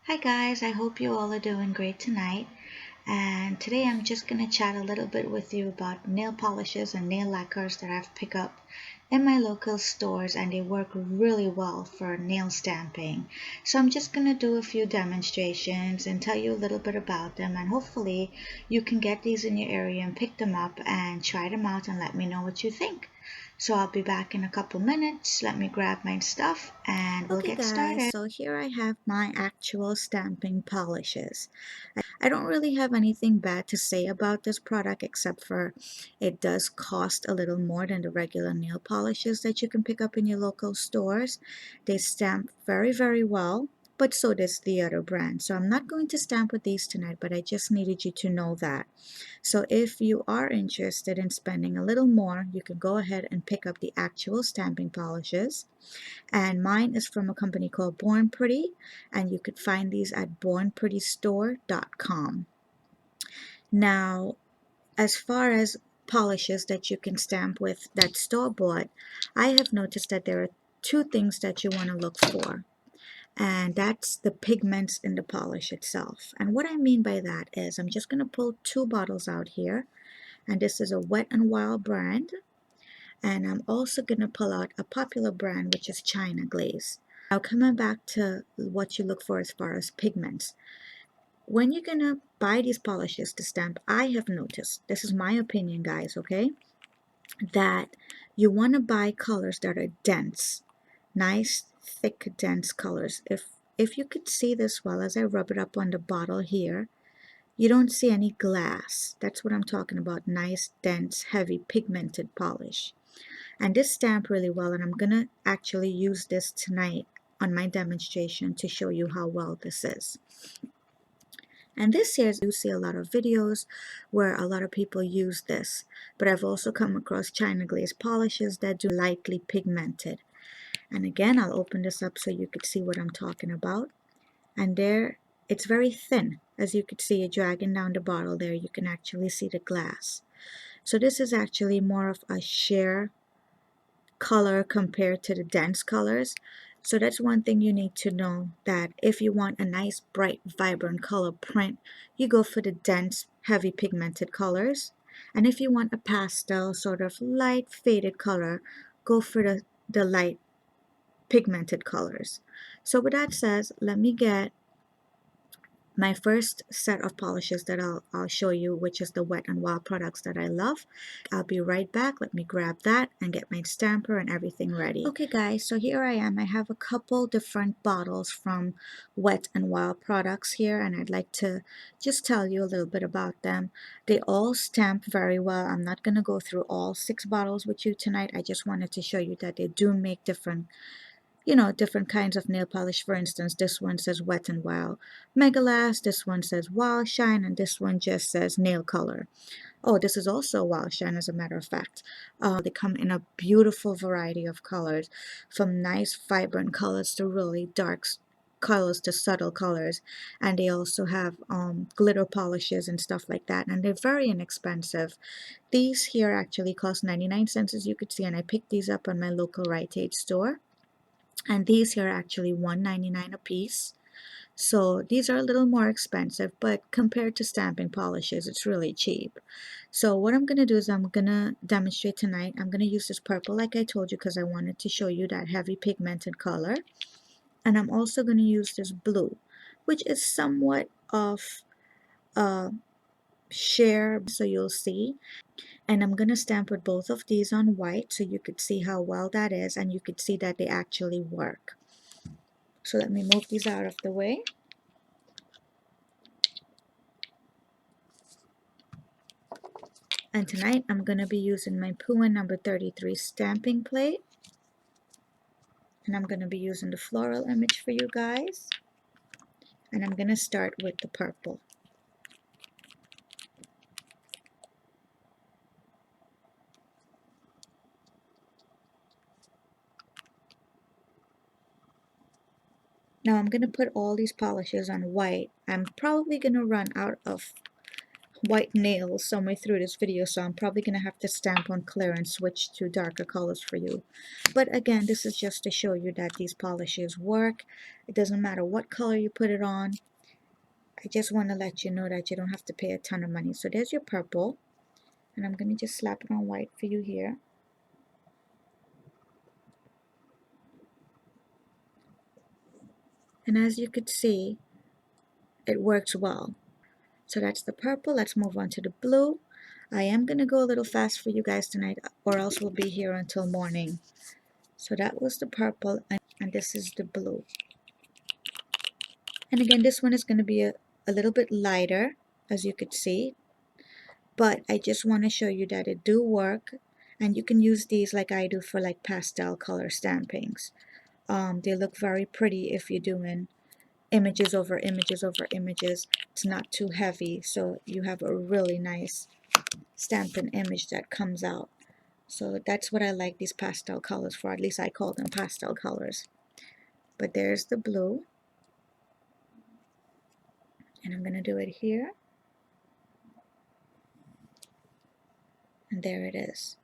Hi guys, I hope you all are doing great tonight. And today I'm just going to chat a little bit with you about nail polishes and nail lacquers that I've picked up in my local stores, and they work really well for nail stamping. So I'm just going to do a few demonstrations and tell you a little bit about them, and hopefully you can get these in your area and pick them up and try them out and let me know what you think. So I'll be back in a couple minutes. Let me grab my stuff and we'll Okay get guys, started. so here I have my actual stamping polishes. I don't really have anything bad to say about this product except for it does cost a little more than the regular nail polishes that you can pick up in your local stores. They stamp very well, but so does the other brand. So I'm not going to stamp with these tonight, but I just needed you to know that. So if you are interested in spending a little more, you can go ahead and pick up the actual stamping polishes, and mine is from a company called Born Pretty, and you could find these at bornprettystore.com. Now, as far as polishes that you can stamp with that store bought, I have noticed that there are two things that you want to look for, and that's the pigments in the polish itself. And what I mean by that is I'm just going to pull two bottles out here, and this is a Wet n Wild brand, and I'm also going to pull out a popular brand, which is China Glaze. Now, coming back to what you look for as far as pigments. When you're going to buy these polishes to stamp, I have noticed, this is my opinion guys, okay, that you want to buy colors that are dense, nice, thick, dense colors. If you could see this well as I rub it up on the bottle here, you don't see any glass. That's what I'm talking about, nice, dense, heavy, pigmented polish. And this stamped really well, and I'm gonna actually use this tonight on my demonstration to show you how well this is. And this year you see a lot of videos where a lot of people use this, but I've also come across China Glaze polishes that do lightly pigmented. And again, I'll open this up so you could see what I'm talking about. And there, it's very thin. As you could see, dragging down the bottle there, you can actually see the glass. So this is actually more of a sheer color compared to the dense colors. So that's one thing you need to know, that if you want a nice bright vibrant color print, you go for the dense heavy pigmented colors, and if you want a pastel sort of light faded color, go for the light pigmented colors. So with that says, let me get my first set of polishes that I'll show you, which is the Wet n Wild products that I love. I'll be right back. Let me grab that and get my stamper and everything ready. Okay guys, so here I am. I have a couple different bottles from Wet n Wild products here, and I'd like to just tell you a little bit about them. They all stamp very well. I'm not going to go through all 6 bottles with you tonight. I just wanted to show you that they do make different kinds of nail polish. For instance, this one says Wet n Wild Megalast, this one says Wild Shine, and this one just says Nail Color. Oh, this is also Wild Shine, as a matter of fact. They come in a beautiful variety of colors, from nice vibrant colors to really dark colors to subtle colors. And they also have glitter polishes and stuff like that, and they're very inexpensive. These here actually cost 99 cents, as you could see, and I picked these up on my local Rite Aid store. And these here are actually $1.99 a piece. So these are a little more expensive, but compared to stamping polishes, it's really cheap. So what I'm going to do is I'm going to demonstrate tonight. I'm going to use this purple like I told you, because I wanted to show you that heavy pigmented color. And I'm also going to use this blue, which is somewhat of a share, so you'll see. And I'm going to stamp with both of these on white so you could see how well that is, and you could see that they actually work. So let me move these out of the way. And tonight I'm going to be using my Pua number 33 stamping plate. And I'm going to be using the floral image for you guys. And I'm going to start with the purple. Now I'm going to put all these polishes on white. I'm probably going to run out of white nails somewhere through this video, so I'm probably going to have to stamp on clear and switch to darker colors for you. But again, this is just to show you that these polishes work. It doesn't matter what color you put it on. I just want to let you know that you don't have to pay a ton of money. So there's your purple, and I'm going to just slap it on white for you here. And as you could see, it works well. So that's the purple. Let's move on to the blue. I am going to go a little fast for you guys tonight, or else we'll be here until morning. So that was the purple, and this is the blue. And again, this one is going to be a little bit lighter, as you could see. But I just want to show you that it do work. And you can use these like I do for like pastel color stampings. They look very pretty if you're doing images over images over images. It's not too heavy, so you have a really nice stamping image that comes out. So that's what I like these pastel colors for. At least I call them pastel colors. But there's the blue. And I'm going to do it here. And there it is.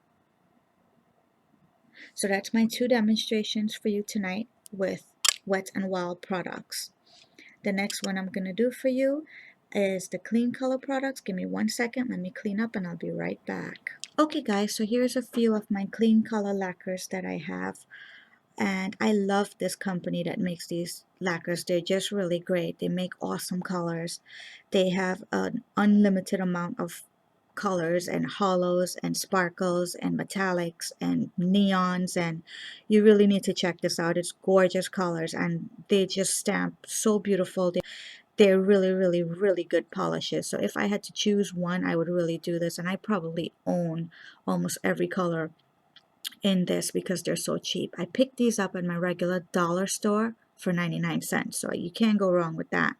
So that's my 2 demonstrations for you tonight with Wet n Wild products. The next one I'm going to do for you is the clean color products. Give me 1 second. Let me clean up and I'll be right back. Okay guys, so here's a few of my clean color lacquers that I have. And I love this company that makes these lacquers. They're just really great. They make awesome colors. They have an unlimited amount of colors and hollows and sparkles and metallics and neons, and you really need to check this out. It's gorgeous colors and they just stamp so beautiful. They're really good polishes. So if I had to choose one, I would really do this, and I probably own almost every color in this because they're so cheap. I picked these up at my regular dollar store for 99 cents, so you can't go wrong with that.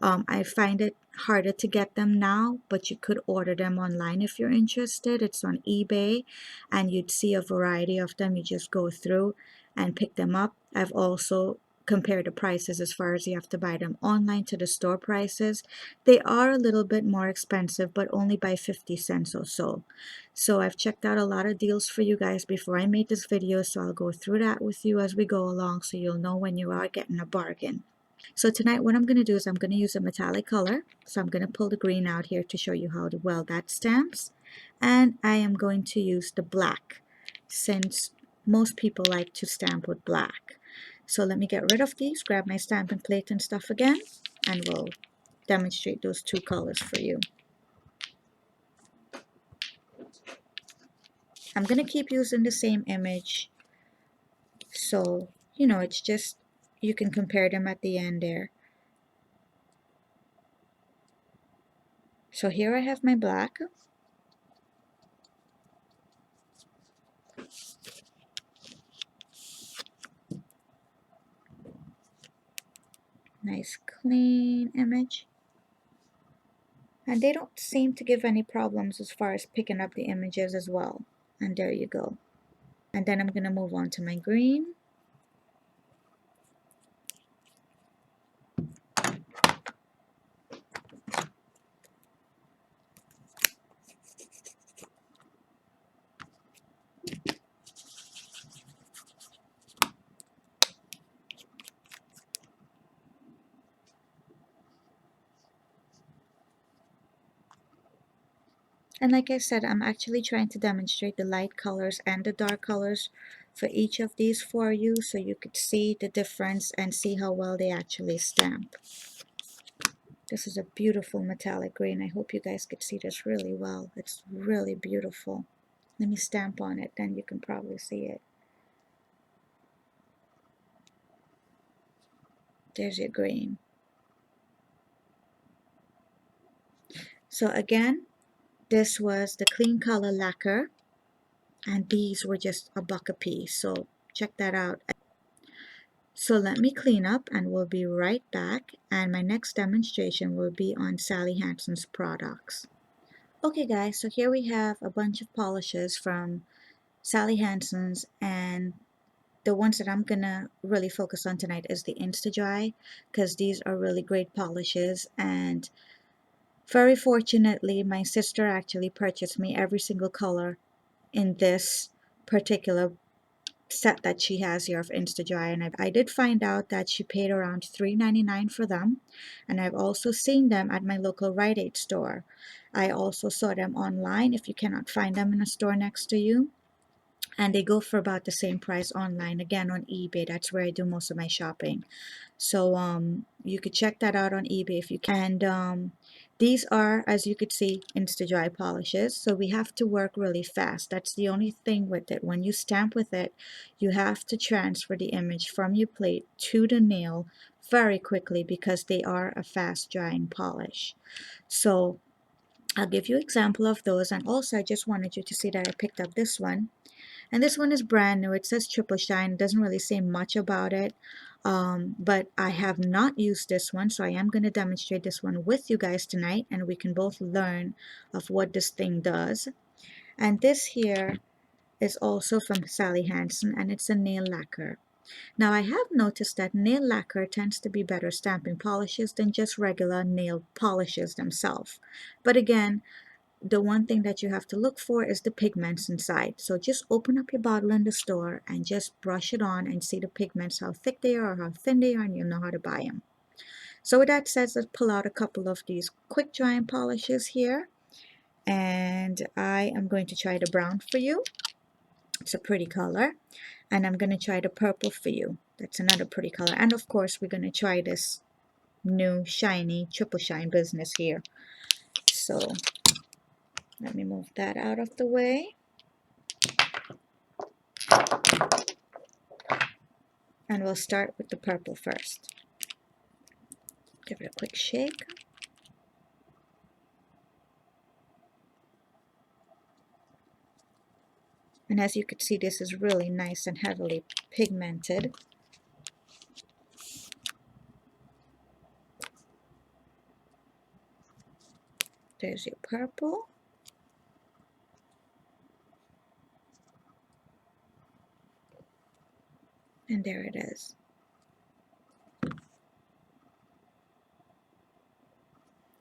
I find it harder to get them now, but you could order them online if you're interested. It's on eBay and you'd see a variety of them. You just go through and pick them up. I've also compared the prices as far as you have to buy them online to the store prices. They are a little bit more expensive, but only by 50 cents or so. So I've checked out a lot of deals for you guys before I made this video, so I'll go through that with you as we go along so you'll know when you are getting a bargain. So tonight what I'm going to do is I'm going to use a metallic color. So I'm going to pull the green out here to show you how well that stamps. And I am going to use the black since most people like to stamp with black. So let me get rid of these, grab my stamping plate and stuff again, and we'll demonstrate those 2 colors for you. I'm going to keep using the same image. So, you know, it's just, you can compare them at the end there. So here I have my black. Nice clean image. And they don't seem to give any problems as far as picking up the images as well. And there you go. And then I'm going to move on to my green. And like I said, I'm actually trying to demonstrate the light colors and the dark colors for each of these for you so you could see the difference and see how well they actually stamp. This is a beautiful metallic green. I hope you guys could see this really well. It's really beautiful. Let me stamp on it, then you can probably see it. There's your green. So again, this was the clean color lacquer, and these were just $1 a piece. So check that out. So let me clean up and we'll be right back, and my next demonstration will be on Sally Hansen's products. Okay guys, so here we have a bunch of polishes from Sally Hansen's, and the ones that I'm gonna really focus on tonight is the Insta Dry, because these are really great polishes and Very fortunately, my sister actually purchased me every single color in this particular set that she has here of InstaDry, and I did find out that she paid around $3.99 for them, and I've also seen them at my local Rite Aid store. I also saw them online if you cannot find them in a store next to you, and they go for about the same price online, again on eBay. That's where I do most of my shopping. So you could check that out on eBay if you can. And these are, as you could see, Insta-Dry polishes. So we have to work really fast. That's the only thing with it. When you stamp with it, you have to transfer the image from your plate to the nail very quickly because they are a fast drying polish. So I'll give you an example of those. And also I just wanted you to see that I picked up this one. And this one is brand new. It says Triple Shine. It doesn't really say much about it. But I have not used this one, so I am going to demonstrate this one with you guys tonight, and we can both learn of what this thing does. And this here is also from Sally Hansen, and it's a nail lacquer. Now I have noticed that nail lacquer tends to be better stamping polishes than just regular nail polishes themselves. But again, the one thing that you have to look for is the pigments inside. So just open up your bottle in the store and just brush it on and see the pigments, how thick they are or how thin they are, and you'll know how to buy them. So with that said, let's pull out a couple of these quick drying polishes here. And I am going to try the brown for you. It's a pretty color. And I'm going to try the purple for you. That's another pretty color. And of course, we're going to try this new shiny triple shine business here. So let me move that out of the way. And we'll start with the purple first. Give it a quick shake. And as you can see, this is really nice and heavily pigmented. There's your purple. And there it is.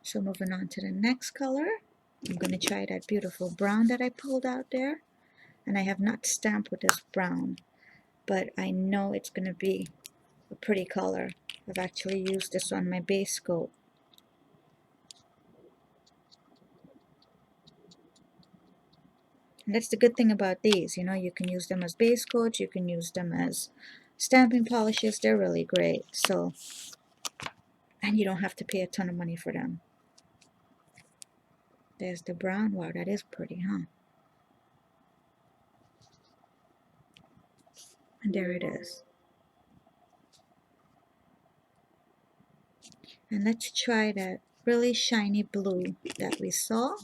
So moving on to the next color, I'm going to try that beautiful brown that I pulled out there. And I have not stamped with this brown, but I know it's going to be a pretty color. I've actually used this on my base coat. And that's the good thing about these, you know, you can use them as base coats, you can use them as stamping polishes. They're really great. So, and you don't have to pay a ton of money for them. There's the brown. Wow, that is pretty, huh? And there it is. And let's try that really shiny blue that we saw.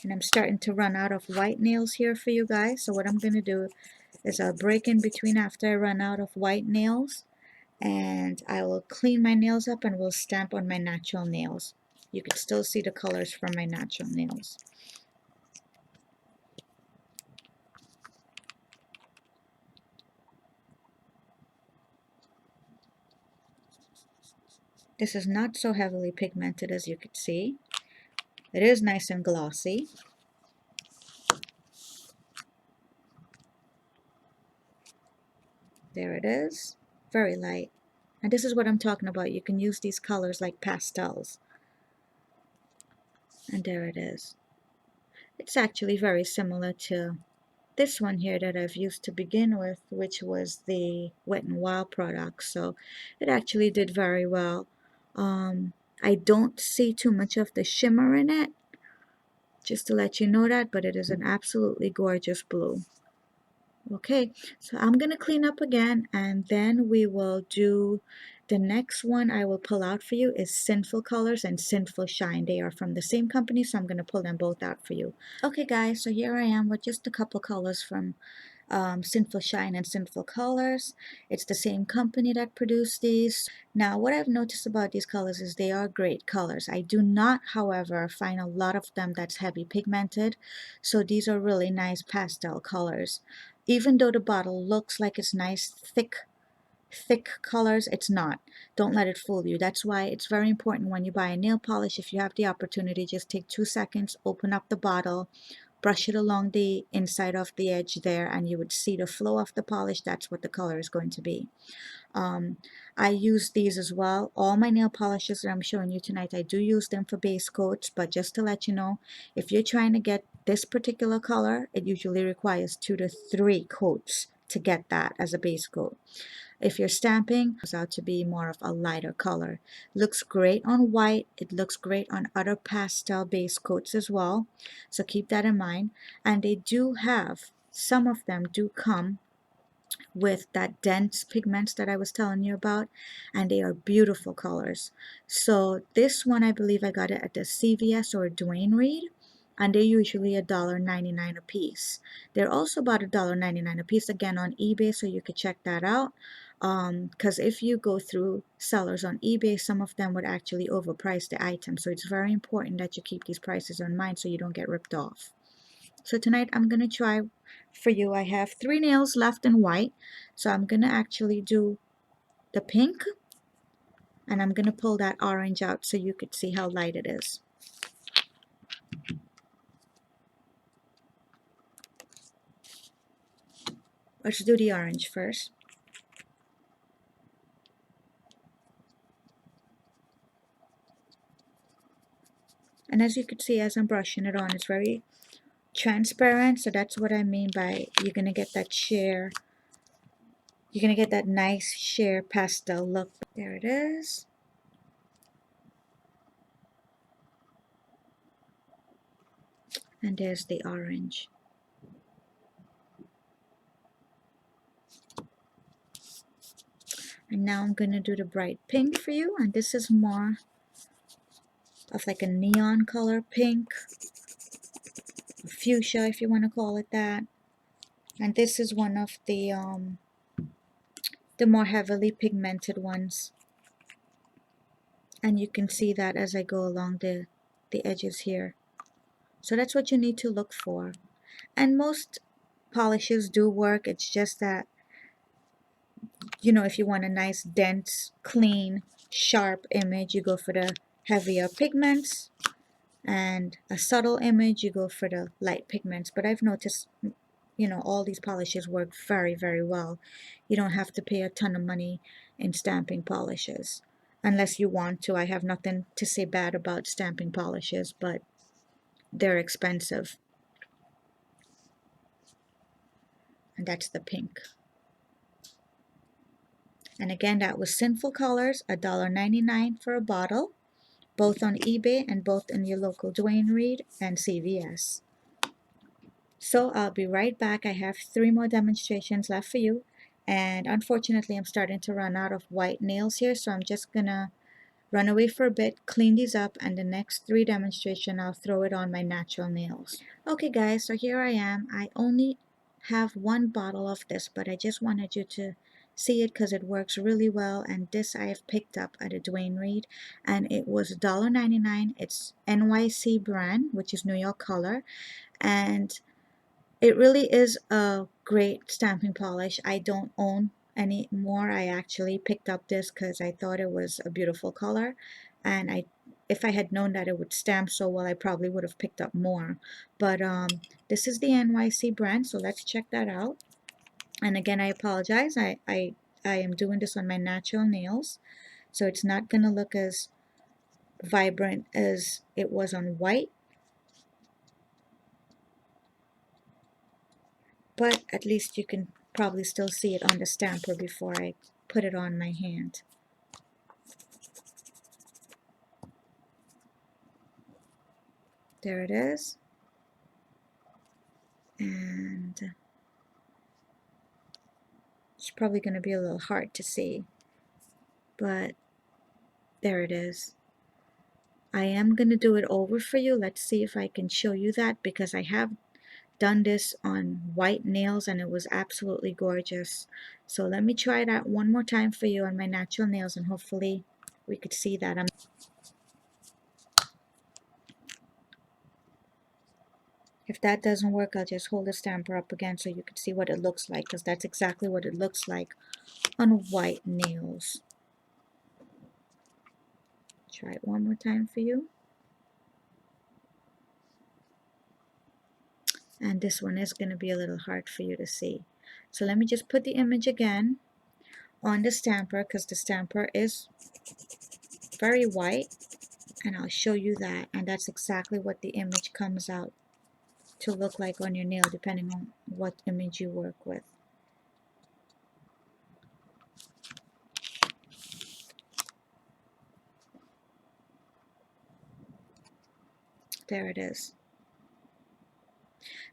And I'm starting to run out of white nails here for you guys. So what I'm going to do is I'll break in between after I run out of white nails. And I will clean my nails up and will stamp on my natural nails. You can still see the colors from my natural nails. This is not so heavily pigmented as you can see. It is nice and glossy. There it is. Very light. And this is what I'm talking about. You can use these colors like pastels. And there it is. It's actually very similar to this one here that I've used to begin with, which was the Wet n Wild product. So it actually did very well. I don't see too much of the shimmer in it, just to let you know that, but it is an absolutely gorgeous blue. Okay, so I'm going to clean up again, and then we will do the next one I will pull out for you is Sinful Colors and Sinful Shine. They are from the same company, so I'm going to pull them both out for you. Okay guys, so here I am with just a couple colors from Sinful Shine and Sinful Colors. It's the same company that produced these. Now what I've noticed about these colors is they are great colors. I do not, however, find a lot of them that's heavy pigmented, so these are really nice pastel colors. Even though the bottle looks like it's nice thick thick colors. It's not. Don't let it fool you. That's why it's very important when you buy a nail polish, if you have the opportunity, just take 2 seconds, open up the bottle, brush it along the inside of the edge there, and you would see the flow of the polish. That's what the color is going to be. um, I use these as well. All my nail polishes that I'm showing you tonight, I do use them for base coats, but just to let you know, if you're trying to get this particular color, it usually requires 2 to 3 coats to get that as a base coat. If you're stamping, it turns out to be more of a lighter color. Looks great on white. It looks great on other pastel base coats as well. So keep that in mind. And they do have, some of them do come with that dense pigments that I was telling you about, and they are beautiful colors. So this one, I believe I got it at the CVS or Dwayne Reed, and they're usually $1.99 a piece. They're also about $1.99 a piece again on eBay, so you could check that out. Because if you go through sellers on eBay, some of them would actually overprice the item. So it's very important that you keep these prices in mind so you don't get ripped off. So tonight I'm going to try for you. I have 3 nails left in white. So I'm going to actually do the pink, and I'm going to pull that orange out so you could see how light it is. Let's do the orange first. And as you can see, as I'm brushing it on, it's very transparent. So that's what I mean by you're going to get that sheer, you're going to get that nice sheer pastel look. There it is. And there's the orange. And now I'm going to do the bright pink for you. And this is more of like a neon color pink, fuchsia if you want to call it that. And this is one of the more heavily pigmented ones, and you can see that as I go along the edges here. So that's what you need to look for, and most polishes do work. It's just that, you know, if you want a nice dense clean sharp image, you go for the heavier pigments, and a subtle image, you go for the light pigments. But I've noticed, you know, all these polishes work very, very well. You don't have to pay a ton of money in stamping polishes unless you want to. I have nothing to say bad about stamping polishes, but they're expensive. And that's the pink. And again, that was Sinful Colors, $1.99 for a bottle, both on eBay and both in your local Dwayne Reed and CVS. So I'll be right back. I have 3 more demonstrations left for you. And unfortunately, I'm starting to run out of white nails here. So I'm just going to run away for a bit, clean these up, and the next 3 demonstration, I'll throw it on my natural nails. Okay guys, so here I am. I only have 1 bottle of this, but I just wanted you to see it because it works really well. And this I have picked up at a Dwayne Reed, and it was $1.99. It's NYC brand, which is New York color, and it really is a great stamping polish. I don't own any more. I actually picked up this because I thought it was a beautiful color, and if I had known that it would stamp so well, I probably would have picked up more. But this is the NYC brand, so let's check that out. And again, I apologize. I am doing this on my natural nails, so it's not going to look as vibrant as it was on white, but at least you can probably still see it on the stamper before I put it on my hand. There it is. And it's probably going to be a little hard to see, but there it is. I am going to do it over for you. Let's see if I can show you that, because I have done this on white nails and it was absolutely gorgeous. So let me try that one more time for you on my natural nails, and hopefully we could see that. If that doesn't work, I'll just hold the stamper up again so you can see what it looks like, because that's exactly what it looks like on white nails. Try it one more time for you. And this one is going to be a little hard for you to see. So let me just put the image again on the stamper, because the stamper is very white, and I'll show you that. And that's exactly what the image comes out to look like on your nail, depending on what image you work with. There it is.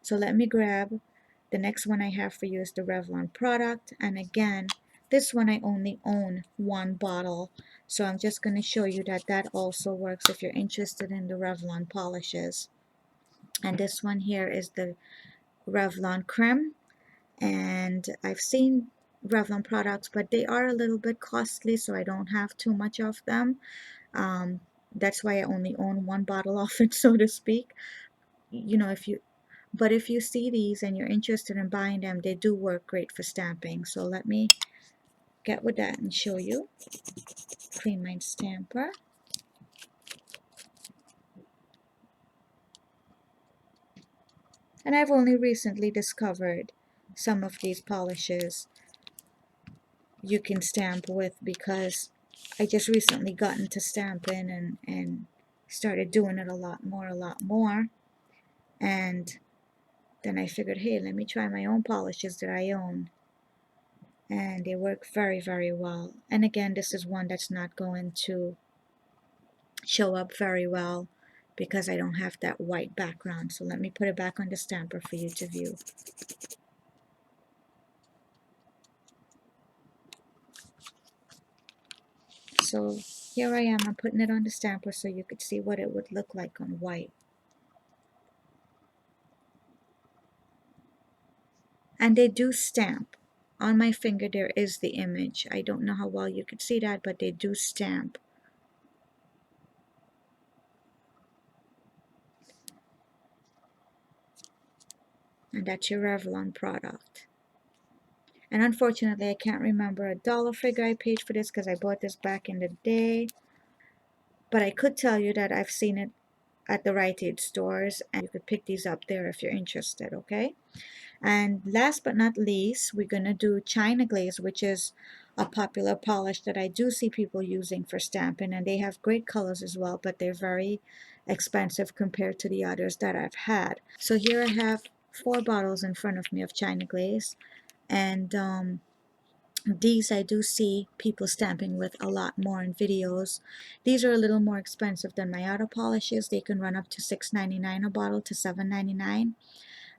So let me grab the next one I have for you is the Revlon product. And again, this one I only own one bottle. So I'm just going to show you that that also works if you're interested in the Revlon polishes. And this one here is the Revlon Creme. And I've seen Revlon products, but they are a little bit costly, so I don't have too much of them. That's why I only own one bottle of it, so to speak. You know, if you see these and you're interested in buying them, they do work great for stamping. So let me get with that and show you. Clean my stamper. And I've only recently discovered some of these polishes you can stamp with, because I just recently got into stamping and started doing it a lot more. And then I figured, hey, let me try my own polishes that I own. And they work very well. And again, this is one that's not going to show up very well because I don't have that white background. So let me put it back on the stamper for you to view. So here I am, I'm putting it on the stamper so you could see what it would look like on white. And they do stamp. On my finger there is the image. I don't know how well you could see that, but they do stamp. And that's your Revlon product. And unfortunately, I can't remember a dollar figure I paid for this because I bought this back in the day. But I could tell you that I've seen it at the Rite Aid stores, and you could pick these up there if you're interested, okay? And last but not least, we're going to do China Glaze, which is a popular polish that I do see people using for stamping, and they have great colors as well, but they're very expensive compared to the others that I've had. So here I have 4 bottles in front of me of China Glaze, and these I do see people stamping with a lot more in videos. These are a little more expensive than my other polishes. They can run up to $6.99 a bottle to $7.99.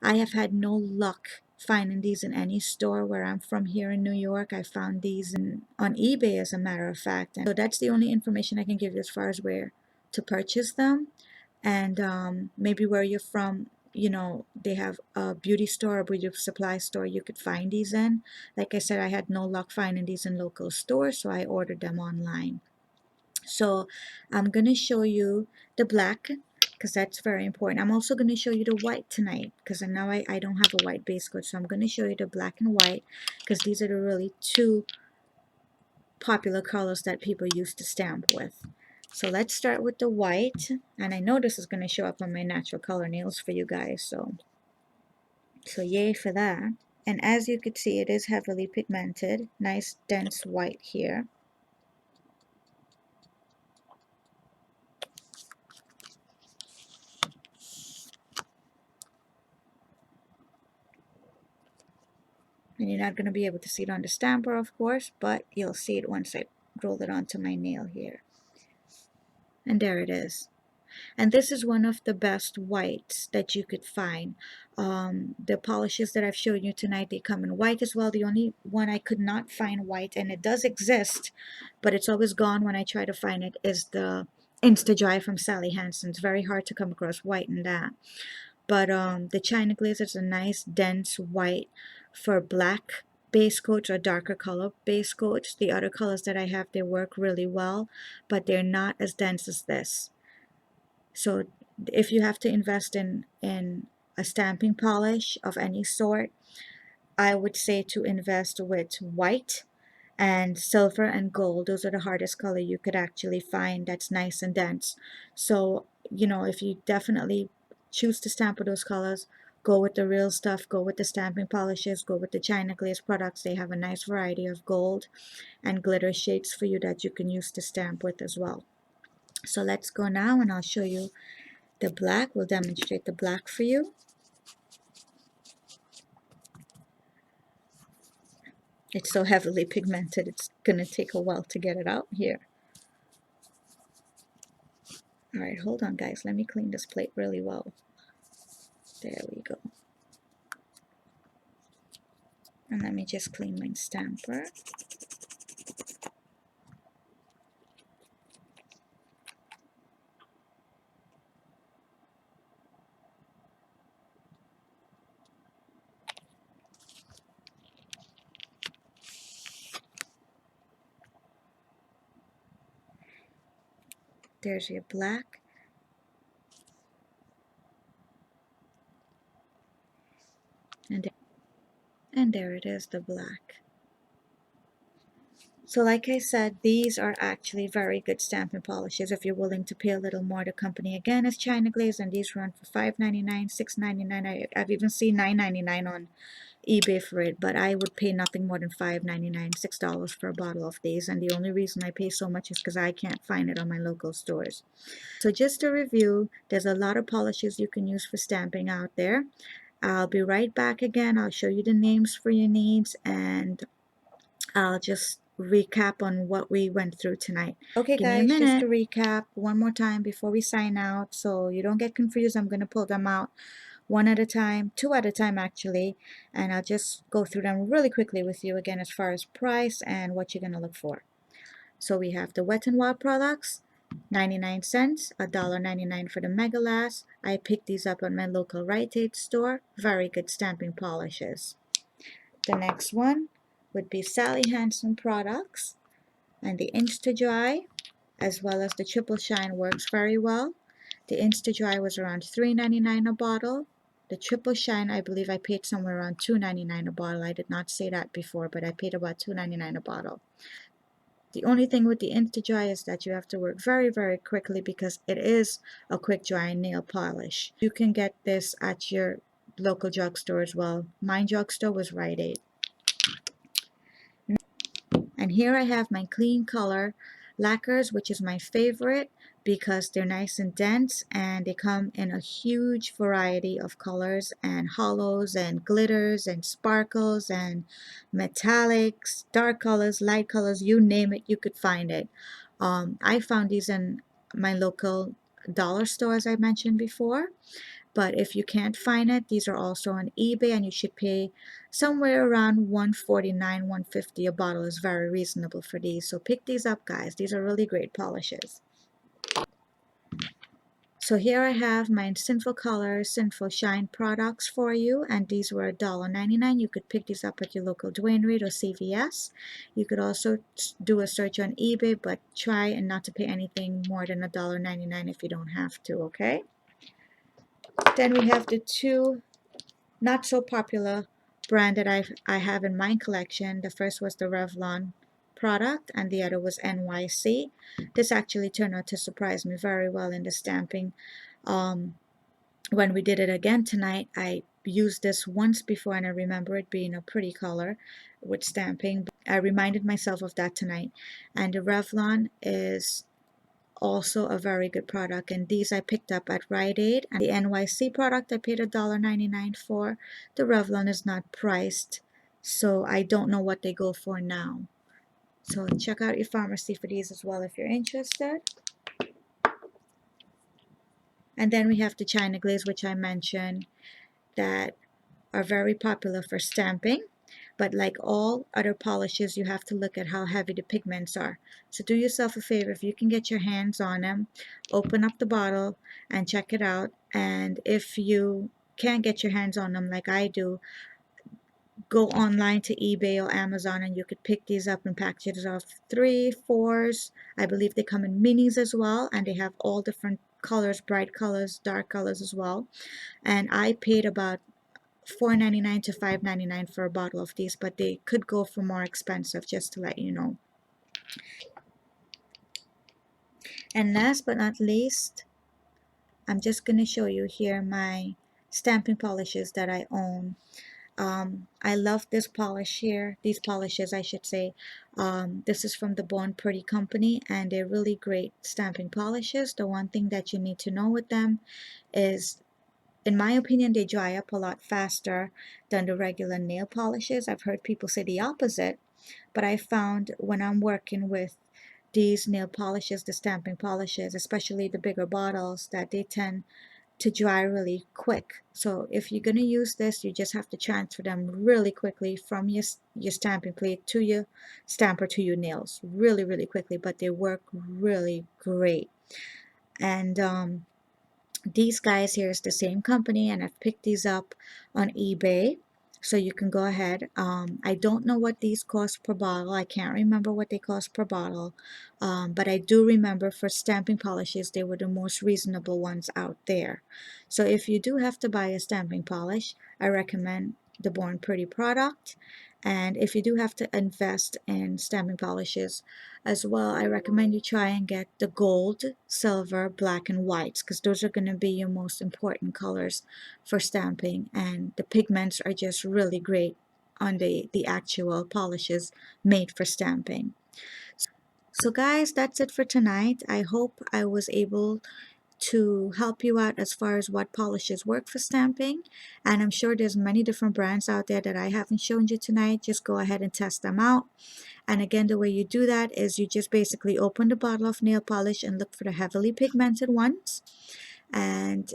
I have had no luck finding these in any store where I'm from here in New York. I found these on eBay, as a matter of fact. And so that's the only information I can give you as far as where to purchase them. And maybe where you're from, you know, they have a beauty store or beauty supply store you could find these in. Like I said, I had no luck finding these in local stores, so I ordered them online. So I'm going to show you the black because that's very important. I'm also going to show you the white tonight because now I don't have a white base coat. So I'm going to show you the black and white because these are the really 2 popular colors that people used to stamp with. So let's start with the white. And I know this is going to show up on my natural color nails for you guys. So yay for that. And as you can see, it is heavily pigmented. Nice dense white here. And you're not going to be able to see it on the stamper, of course, but you'll see it once I roll it onto my nail here. And there it is. And this is one of the best whites that you could find. The polishes that I've shown you tonight, they come in white as well. The only one I could not find white, and it does exist, but it's always gone when I try to find it, is the Insta Dry from Sally Hansen. It's very hard to come across white in that. But the China Glaze is a nice dense white for black base coats or darker color base coats. The other colors that I have, they work really well, but they're not as dense as this. So if you have to invest in a stamping polish of any sort, I would say to invest with white and silver and gold. Those are the hardest color you could actually find that's nice and dense. So, you know, if you definitely choose to stamp with those colors, go with the real stuff, go with the stamping polishes, go with the China Glaze products. They have a nice variety of gold and glitter shades for you that you can use to stamp with as well. So let's go now and I'll show you the black. We'll demonstrate the black for you. It's so heavily pigmented, it's gonna take a while to get it out here. All right, hold on guys, let me clean this plate really well. There we go. And let me just clean my stamper. There's your black. And there it is, the black. So like I said, these are actually very good stamping polishes if you're willing to pay a little more. The company again is China Glaze, and these run for $5.99, $6.99. I've even seen $9.99 on eBay for it, but I would pay nothing more than $5.99, $6 for a bottle of these, and the only reason I pay so much is because I can't find it on my local stores. So just to review, there's a lot of polishes you can use for stamping out there. I'll be right back again. I'll show you the names for your needs, and I'll just recap on what we went through tonight. Okay guys, just to recap one more time before we sign out so you don't get confused. I'm going to pull them out one at a time, two at a time actually, and I'll just go through them really quickly with you again as far as price and what you're going to look for. So we have the Wet n Wild products, 99 cents, $1.99 for the Mega Last. I picked these up at my local Rite Aid store. Very good stamping polishes. The next one would be Sally Hansen products, and the Insta-Dry as well as the Triple Shine works very well. The Insta-Dry was around $3.99 a bottle. The Triple Shine, I believe I paid somewhere around $2.99 a bottle. I did not say that before, but I paid about $2.99 a bottle. The only thing with the Insta-Dry is that you have to work very, very quickly because it is a quick dry nail polish. You can get this at your local drugstore as well. My drugstore was Rite Aid. And here I have my clean color lacquers, which is my favorite because they're nice and dense and they come in a huge variety of colors and hollows and glitters and sparkles and metallics, dark colors, light colors, you name it, you could find it. I found these in my local dollar store, as I mentioned before. But if you can't find it, these are also on eBay, and you should pay somewhere around $149, $150 a bottle is very reasonable for these. So pick these up, guys. These are really great polishes. So here I have my Sinful Color, Sinful Shine products for you, and these were $1.99. You could pick these up at your local Dwayne Reed or CVS. You could also do a search on eBay, but try and not to pay anything more than $1.99 if you don't have to, okay? Then we have the two not so popular brand that I have in my collection. The first was the Revlon product and the other was NYC. This actually turned out to surprise me very well in the stamping. When we did it again tonight, I used this once before and I remember it being a pretty color with stamping. I reminded myself of that tonight. And the Revlon is also a very good product, and these I picked up at Rite Aid. And the NYC product I paid $1.99 for. The Revlon is not priced, so I don't know what they go for now. So check out your pharmacy for these as well if you're interested. And then we have the China Glaze, which I mentioned, that are very popular for stamping. But like all other polishes, you have to look at how heavy the pigments are. So do yourself a favor, if you can get your hands on them, open up the bottle and check it out. And if you can't get your hands on them like I do, go online to eBay or Amazon and you could pick these up in packages of 3, 4s. I believe they come in minis as well, and they have all different colors, bright colors, dark colors as well. And I paid about $4.99 to $5.99 for a bottle of these, but they could go for more expensive, just to let you know. And last but not least, I'm just going to show you here my stamping polishes that I own. I love this polish here, these polishes I should say. This is from the Born Pretty company, and they're really great stamping polishes. The one thing that you need to know with them is, in my opinion, they dry up a lot faster than the regular nail polishes. I've heard people say the opposite, but I found when I'm working with these nail polishes, the stamping polishes, especially the bigger bottles, that they tend to dry really quick. So if you're going to use this, you just have to transfer them really quickly from your stamping plate to your stamper to your nails really, really quickly, but they work really great. And these guys here is the same company, and I've picked these up on eBay, so you can go ahead. I don't know what these cost per bottle. I can't remember what they cost per bottle, but I do remember for stamping polishes they were the most reasonable ones out there. So if you do have to buy a stamping polish, I recommend the Born Pretty product. And if you do have to invest in stamping polishes as well, I recommend you try and get the gold, silver, black, and whites, because those are going to be your most important colors for stamping, and the pigments are just really great on the actual polishes made for stamping. So guys, that's it for tonight. I hope I was able to help you out as far as what polishes work for stamping, and I'm sure there's many different brands out there that I haven't shown you tonight. Just go ahead and test them out. And again, the way you do that is you just basically open the bottle of nail polish and look for the heavily pigmented ones. And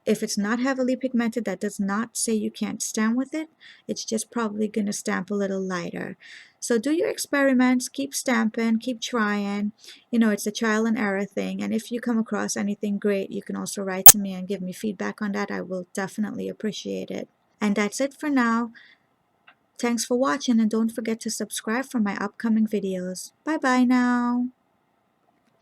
if it's not heavily pigmented, that does not say you can't stamp with it. It's just probably going to stamp a little lighter. So do your experiments, keep stamping, keep trying. You know, it's a trial and error thing. And if you come across anything great, you can also write to me and give me feedback on that. I will definitely appreciate it. And that's it for now. Thanks for watching, and don't forget to subscribe for my upcoming videos. Bye bye now.